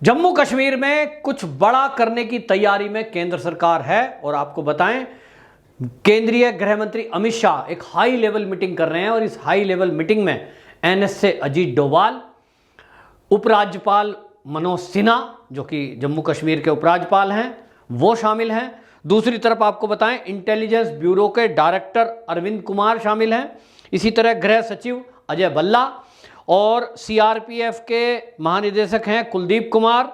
जम्मू कश्मीर में कुछ बड़ा करने की तैयारी में केंद्र सरकार है और आपको बताएं केंद्रीय गृह मंत्री अमित शाह एक हाई लेवल मीटिंग कर रहे हैं और इस हाई लेवल मीटिंग में एनएसए अजीत डोभाल, उपराज्यपाल मनोज सिन्हा जो कि जम्मू कश्मीर के उपराज्यपाल हैं वो शामिल हैं। दूसरी तरफ आपको बताएं इंटेलिजेंस ब्यूरो के डायरेक्टर अरविंद कुमार शामिल हैं। इसी तरह गृह सचिव अजय भल्ला और सीआरपीएफ के महानिदेशक हैं कुलदीप कुमार,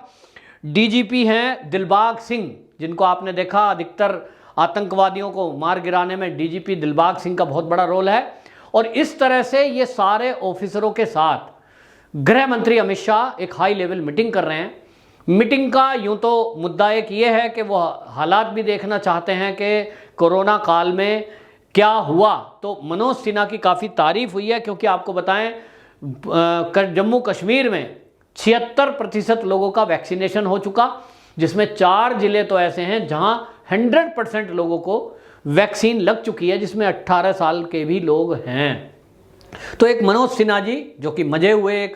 डीजीपी हैं दिलबाग सिंह जिनको आपने देखा अधिकतर आतंकवादियों को मार गिराने में डीजीपी दिलबाग सिंह का बहुत बड़ा रोल है। और इस तरह से ये सारे ऑफिसरों के साथ गृह मंत्री अमित शाह एक हाई लेवल मीटिंग कर रहे हैं। मीटिंग का यूं तो मुद्दा एक ये है कि वो हालात भी देखना चाहते हैं कि कोरोना काल में क्या हुआ। तो मनोज सिन्हा की काफ़ी तारीफ हुई है क्योंकि आपको बताएं जम्मू कश्मीर में 76% लोगों का वैक्सीनेशन हो चुका, जिसमें 4 जिले तो ऐसे हैं जहां 100% लोगों को वैक्सीन लग चुकी है, जिसमें 18 साल के भी लोग हैं। तो एक मनोज सिन्हा जी जो कि मजे हुए एक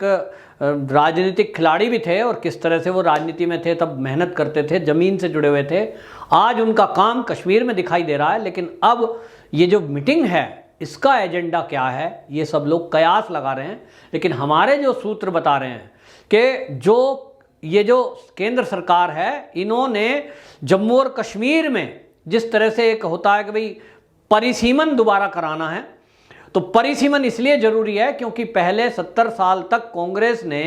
राजनीतिक खिलाड़ी भी थे और किस तरह से वो राजनीति में थे तब मेहनत करते थे, ज़मीन से जुड़े हुए थे। आज उनका काम कश्मीर में दिखाई दे रहा है, लेकिन अब ये जो मीटिंग है इसका एजेंडा क्या है ये सब लोग कयास लगा रहे हैं। लेकिन हमारे जो सूत्र बता रहे हैं कि जो केंद्र सरकार है इन्होंने जम्मू और कश्मीर में जिस तरह से एक होता है कि भाई परिसीमन दोबारा कराना है, तो परिसीमन इसलिए जरूरी है क्योंकि पहले 70 साल तक कांग्रेस ने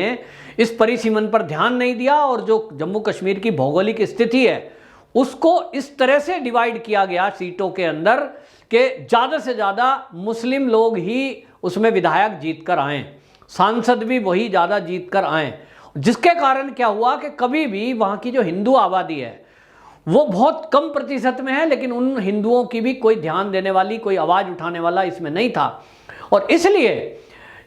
इस परिसीमन पर ध्यान नहीं दिया और जो जम्मू कश्मीर की भौगोलिक स्थिति है उसको इस तरह से डिवाइड किया गया सीटों के अंदर कि ज़्यादा से ज़्यादा मुस्लिम लोग ही उसमें विधायक जीत कर आए, सांसद भी वही ज़्यादा जीत कर आए, जिसके कारण क्या हुआ कि कभी भी वहाँ की जो हिंदू आबादी है वो बहुत कम प्रतिशत में है, लेकिन उन हिंदुओं की भी कोई ध्यान देने वाली, कोई आवाज़ उठाने वाला इसमें नहीं था। और इसलिए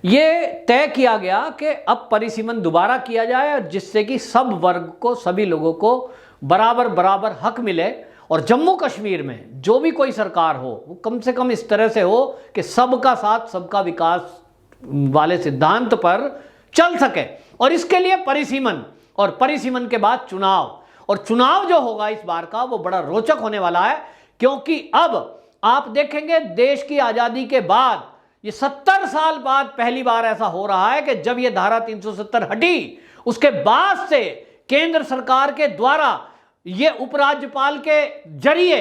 ये तय किया गया कि अब परिसीमन दोबारा किया जाए जिससे कि सब वर्ग को, सभी लोगों को बराबर बराबर हक मिले और जम्मू कश्मीर में जो भी कोई सरकार हो वो कम से कम इस तरह से हो कि सबका साथ सबका विकास वाले सिद्धांत पर चल सके। और इसके लिए परिसीमन और परिसीमन के बाद चुनाव, और चुनाव जो होगा इस बार का वो बड़ा रोचक होने वाला है क्योंकि अब आप देखेंगे देश की आज़ादी के बाद ये 70 साल बाद पहली बार ऐसा हो रहा है कि जब ये धारा 370 हटी उसके बाद से केंद्र सरकार के द्वारा ये उपराज्यपाल के जरिए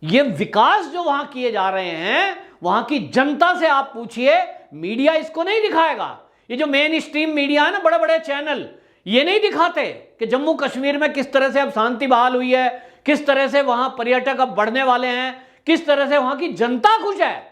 ये विकास जो वहां किए जा रहे हैं, वहां की जनता से आप पूछिए, मीडिया इसको नहीं दिखाएगा। ये जो मेन स्ट्रीम मीडिया है ना, बड़े बड़े चैनल, ये नहीं दिखाते कि जम्मू कश्मीर में किस तरह से अब शांति बहाल हुई है, किस तरह से वहां पर्यटक अब बढ़ने वाले हैं, किस तरह से वहां की जनता खुश है।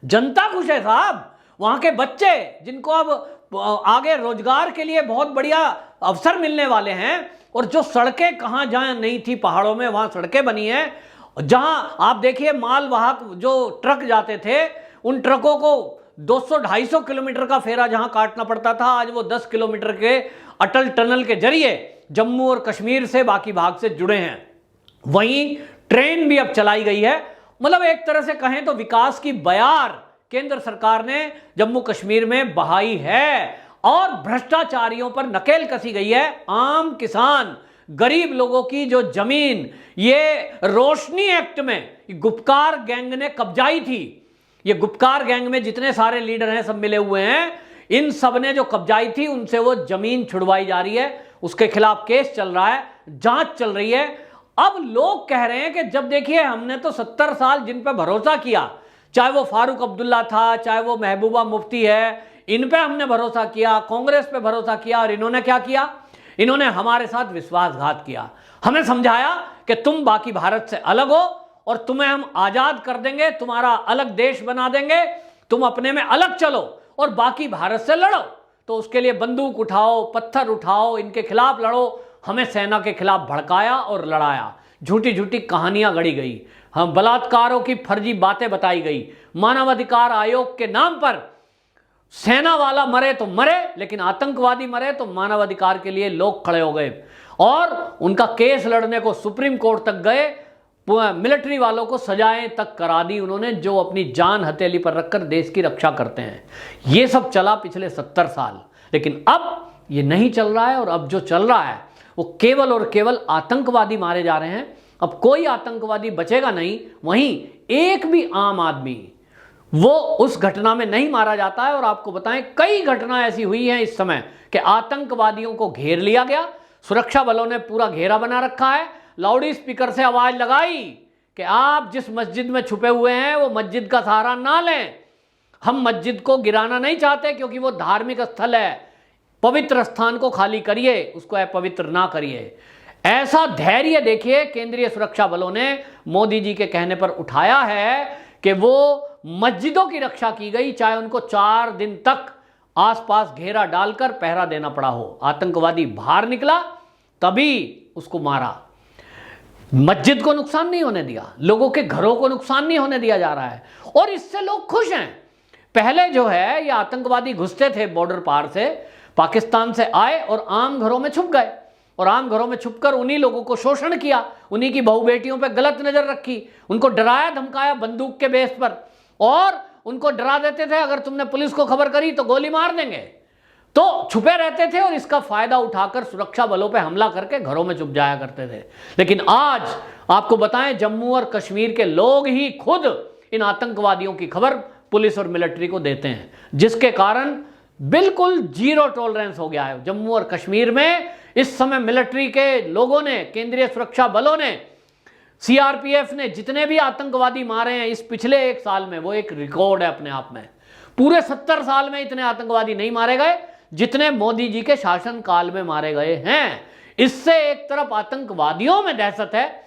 जनता खुश है साहब, वहां के बच्चे जिनको अब आगे रोजगार के लिए बहुत बढ़िया अवसर मिलने वाले हैं, और जो सड़कें कहां जहां नहीं थी पहाड़ों में वहां सड़कें बनी हैं, जहां आप देखिए मालवाहक जो ट्रक जाते थे उन ट्रकों को 200-250 किलोमीटर का फेरा जहां काटना पड़ता था, आज वो 10 किलोमीटर के अटल टनल के जरिए जम्मू और कश्मीर से बाकी भाग से जुड़े हैं। वहीं ट्रेन भी अब चलाई गई है। मतलब एक तरह से कहें तो विकास की बयार केंद्र सरकार ने जम्मू कश्मीर में बहाई है और भ्रष्टाचारियों पर नकेल कसी गई है। आम किसान, गरीब लोगों की जो जमीन ये रोशनी एक्ट में गुपकार गैंग ने कब्जाई थी, ये गुपकार गैंग में जितने सारे लीडर हैं सब मिले हुए हैं, इन सब ने जो कब्जाई थी उनसे वो जमीन छुड़वाई जा रही है, उसके खिलाफ केस चल रहा है, जांच चल रही है। अब लोग कह रहे हैं कि जब देखिए हमने तो 70 साल जिन पर भरोसा किया, चाहे वो फारूक अब्दुल्ला था, चाहे वो महबूबा मुफ्ती है, इन पे हमने भरोसा किया, कांग्रेस पे भरोसा किया, और इन्होंने क्या किया, इन्होंने हमारे साथ विश्वासघात किया। हमें समझाया कि तुम बाकी भारत से अलग हो और तुम्हें हम आजाद कर देंगे, तुम्हारा अलग देश बना देंगे, तुम अपने में अलग चलो और बाकी भारत से लड़ो। तो उसके लिए बंदूक उठाओ, पत्थर उठाओ, इनके खिलाफ लड़ो। हमें सेना के खिलाफ भड़काया और लड़ाया, झूठी झूठी कहानियां गढ़ी गई, हम बलात्कारों की फर्जी बातें बताई गई, मानवाधिकार आयोग के नाम पर सेना वाला मरे तो मरे, लेकिन आतंकवादी मरे तो मानवाधिकार के लिए लोग खड़े हो गए और उनका केस लड़ने को सुप्रीम कोर्ट तक गए, मिलिट्री वालों को सजाएं तक करा दी उन्होंने, जो अपनी जान हथेली पर रखकर देश की रक्षा करते हैं। ये सब चला पिछले 70 साल। लेकिन अब ये नहीं चल रहा है, और अब जो चल रहा है वो केवल और केवल आतंकवादी मारे जा रहे हैं। अब कोई आतंकवादी बचेगा नहीं। वहीं एक भी आम आदमी वो उस घटना में नहीं मारा जाता है। और आपको बताएं, कई घटना ऐसी हुई हैं इस समय कि आतंकवादियों को घेर लिया गया, सुरक्षा बलों ने पूरा घेरा बना रखा है, लाउड स्पीकर से आवाज लगाई कि आप जिस मस्जिद में छुपे हुए हैं वो मस्जिद का सहारा ना लें, हम मस्जिद को गिराना नहीं चाहते क्योंकि वो धार्मिक स्थल है, पवित्र स्थान को खाली करिए, उसको अपवित्र ना करिए। ऐसा धैर्य देखिए केंद्रीय सुरक्षा बलों ने मोदी जी के कहने पर उठाया है कि वो मस्जिदों की रक्षा की गई, चाहे उनको 4 दिन तक आसपास घेरा डालकर पहरा देना पड़ा हो। आतंकवादी बाहर निकला तभी उसको मारा। मस्जिद को नुकसान नहीं होने दिया, लोगों के घरों को नुकसान नहीं होने दिया जा रहा है, और इससे लोग खुश हैं। पहले जो है ये आतंकवादी घुसते थे बॉर्डर पार से, पाकिस्तान से आए और आम घरों में छुप गए, और आम घरों में छुपकर उन्हीं लोगों को शोषण किया, उन्हीं की बहू बेटियों पर गलत नजर रखी, उनको डराया धमकाया बंदूक के बेस पर, और उनको डरा देते थे अगर तुमने पुलिस को खबर करी तो गोली मार देंगे। तो छुपे रहते थे और इसका फायदा उठाकर सुरक्षा बलों पे हमला करके घरों में छुप जाया करते थे। लेकिन आज आपको बताएं, जम्मू और कश्मीर के लोग ही खुद इन आतंकवादियों की खबर पुलिस और मिलिट्री को देते हैं, जिसके कारण बिल्कुल जीरो टॉलरेंस हो गया है जम्मू और कश्मीर में। इस समय मिलिट्री के लोगों ने, केंद्रीय सुरक्षा बलों ने, सीआरपीएफ ने जितने भी आतंकवादी मारे हैं इस पिछले 1 साल में, वो एक रिकॉर्ड है अपने आप में। पूरे 70 साल में इतने आतंकवादी नहीं मारे गए जितने मोदी जी के शासन काल में मारे गए हैं। इससे एक तरफ आतंकवादियों में दहशत है,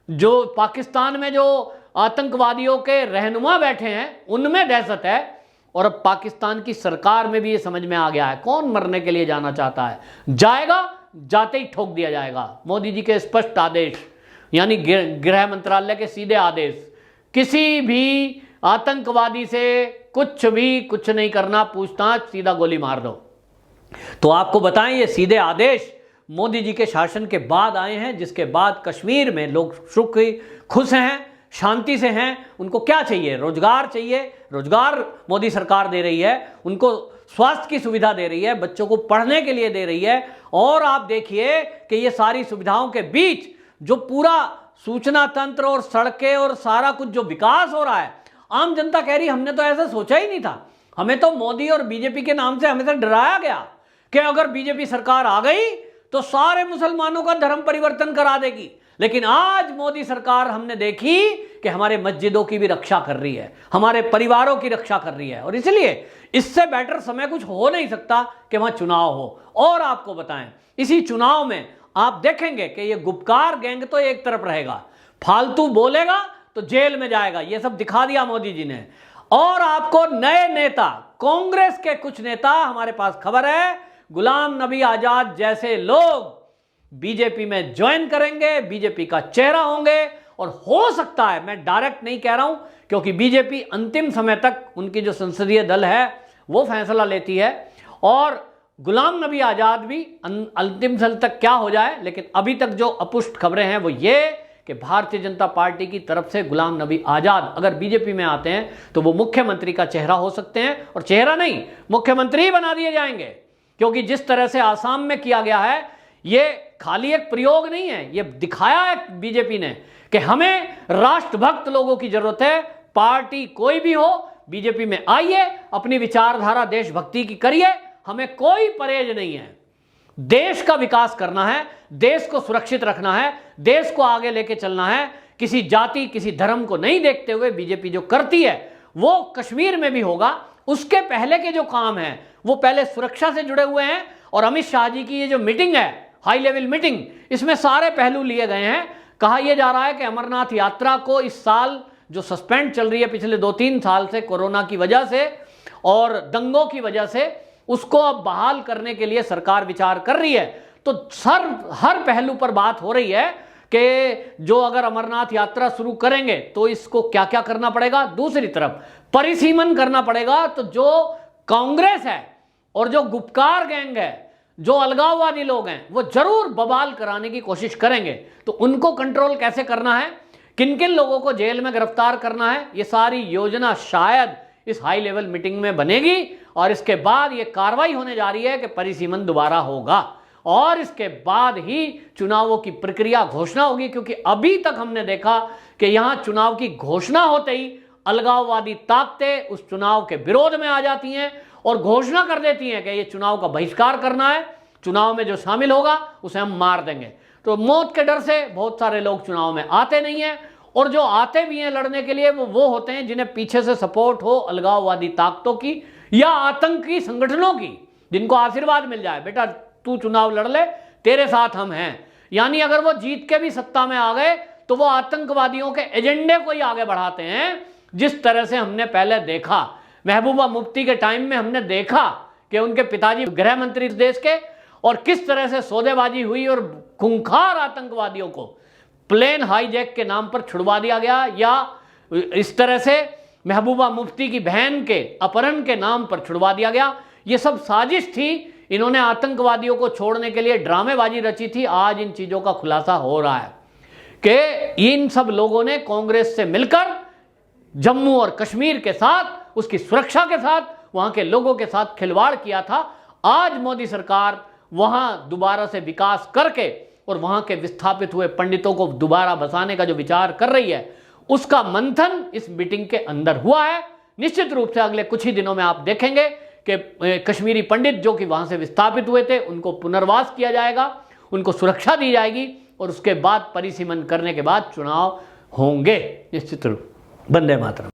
जो पाकिस्तान में जो आतंकवादियों के रहनुमा बैठे हैं उनमें दहशत है, और अब पाकिस्तान की सरकार में भी ये समझ में आ गया है कौन मरने के लिए जाना चाहता है, जाएगा, जाते ही ठोक दिया जाएगा। मोदी जी के स्पष्ट आदेश, यानी गृह मंत्रालय के सीधे आदेश, किसी भी आतंकवादी से कुछ नहीं करना, पूछताछ, सीधा गोली मार दो। तो आपको बताएं, ये सीधे आदेश मोदी जी के शासन के बाद आए हैं, जिसके बाद कश्मीर में लोग सुखी खुश हैं, शांति से हैं। उनको क्या चाहिए? रोजगार चाहिए, रोजगार मोदी सरकार दे रही है, उनको स्वास्थ्य की सुविधा दे रही है, बच्चों को पढ़ने के लिए दे रही है। और आप देखिए कि ये सारी सुविधाओं के बीच जो पूरा सूचना तंत्र और सड़कें और सारा कुछ जो विकास हो रहा है, आम जनता कह रही हमने तो ऐसा सोचा ही नहीं था, हमें तो मोदी और बीजेपी के नाम से हमेशा डराया गया कि अगर बीजेपी सरकार आ गई तो सारे मुसलमानों का धर्म परिवर्तन करा देगी। लेकिन आज मोदी सरकार हमने देखी कि हमारे मस्जिदों की भी रक्षा कर रही है, हमारे परिवारों की रक्षा कर रही है, और इसलिए इससे बेटर समय कुछ हो नहीं सकता कि वहां चुनाव हो। और आपको बताएं, इसी चुनाव में आप देखेंगे कि ये गुपकार गैंग तो एक तरफ रहेगा, फालतू बोलेगा तो जेल में जाएगा, ये सब दिखा दिया मोदी जी ने। और आपको नए नेता, कांग्रेस के कुछ नेता, हमारे पास खबर है, गुलाम नबी आजाद जैसे लोग बीजेपी में ज्वाइन करेंगे, बीजेपी का चेहरा होंगे। और हो सकता है, मैं डायरेक्ट नहीं कह रहा हूं क्योंकि बीजेपी अंतिम समय तक, उनकी जो संसदीय दल है वो फैसला लेती है, और गुलाम नबी आजाद भी अंतिम समय तक क्या हो जाए। लेकिन अभी तक जो अपुष्ट खबरें हैं वो ये कि भारतीय जनता पार्टी की तरफ से गुलाम नबी आजाद अगर बीजेपी में आते हैं तो वो मुख्यमंत्री का चेहरा हो सकते हैं, और चेहरा नहीं, मुख्यमंत्री बना दिए जाएंगे। क्योंकि जिस तरह से आसाम में किया गया है, ये खाली एक प्रयोग नहीं है, ये दिखाया है बीजेपी ने कि हमें राष्ट्रभक्त लोगों की जरूरत है। पार्टी कोई भी हो, बीजेपी में आइए, अपनी विचारधारा देशभक्ति की करिए, हमें कोई परहेज नहीं है। देश का विकास करना है, देश को सुरक्षित रखना है, देश को आगे लेके चलना है, किसी जाति किसी धर्म को नहीं देखते हुए बीजेपी जो करती है वो कश्मीर में भी होगा। उसके पहले के जो काम हैं वो पहले सुरक्षा से जुड़े हुए हैं, और अमित शाह जी की ये जो मीटिंग है, हाई लेवल मीटिंग, इसमें सारे पहलू लिए गए हैं। कहा यह जा रहा है कि अमरनाथ यात्रा को इस साल जो सस्पेंड चल रही है पिछले 2-3 साल से कोरोना की वजह से और दंगों की वजह से, उसको अब बहाल करने के लिए सरकार विचार कर रही है। तो हर पहलू पर बात हो रही है कि जो अगर अमरनाथ यात्रा शुरू करेंगे तो इसको क्या क्या करना पड़ेगा, दूसरी तरफ परिसीमन करना पड़ेगा। तो जो कांग्रेस है और जो गुपकार गैंग है, जो अलगाववादी लोग हैं, वो जरूर बवाल कराने की कोशिश करेंगे। तो उनको कंट्रोल कैसे करना है, किन किन लोगों को जेल में गिरफ्तार करना है, ये सारी योजना शायद इस हाई लेवल मीटिंग में बनेगी और इसके बाद यह कार्रवाई होने जा रही है कि परिसीमन दोबारा होगा और इसके बाद ही चुनावों की प्रक्रिया घोषणा होगी। क्योंकि अभी तक हमने देखा कि यहां चुनाव की घोषणा होते ही अलगाववादी ताकतें उस चुनाव के विरोध में आ जाती हैं और घोषणा कर देती हैं कि ये चुनाव का बहिष्कार करना है, चुनाव में जो शामिल होगा उसे हम मार देंगे। तो मौत के डर से बहुत सारे लोग चुनाव में आते नहीं हैं और जो आते भी हैं लड़ने के लिए वो होते हैं जिन्हें पीछे से सपोर्ट हो अलगाववादी ताकतों की या आतंकी संगठनों की, जिनको आशीर्वाद मिल जाए, बेटा तू चुनाव लड़ ले, तेरे साथ हम हैं। यानी अगर वो जीत के भी सत्ता में आ गए तो वो आतंकवादियों के एजेंडे को ही आगे बढ़ाते हैं। जिस तरह से हमने पहले देखा, महबूबा मुफ्ती के टाइम में हमने देखा कि उनके पिताजी गृह मंत्री देश के, और किस तरह से सौदेबाजी हुई और खूंखार आतंकवादियों को प्लेन हाईजैक के नाम पर छुड़वा दिया गया, या इस तरह से महबूबा मुफ्ती की बहन के अपहरण के नाम पर छुड़वा दिया गया। ये सब साजिश थी, इन्होंने आतंकवादियों को छोड़ने के लिए ड्रामेबाजी रची थी। आज इन चीजों का खुलासा हो रहा है कि इन सब लोगों ने कांग्रेस से मिलकर जम्मू और कश्मीर के साथ, उसकी सुरक्षा के साथ, वहां के लोगों के साथ खिलवाड़ किया था। आज मोदी सरकार वहां दोबारा से विकास करके और वहां के विस्थापित हुए पंडितों को दोबारा बसाने का जो विचार कर रही है, उसका मंथन इस मीटिंग के अंदर हुआ है। निश्चित रूप से अगले कुछ ही दिनों में आप देखेंगे कि कश्मीरी पंडित जो कि वहां से विस्थापित हुए थे उनको पुनर्वास किया जाएगा, उनको सुरक्षा दी जाएगी और उसके बाद परिसीमन करने के बाद चुनाव होंगे निश्चित रूप। वंदे मातरम।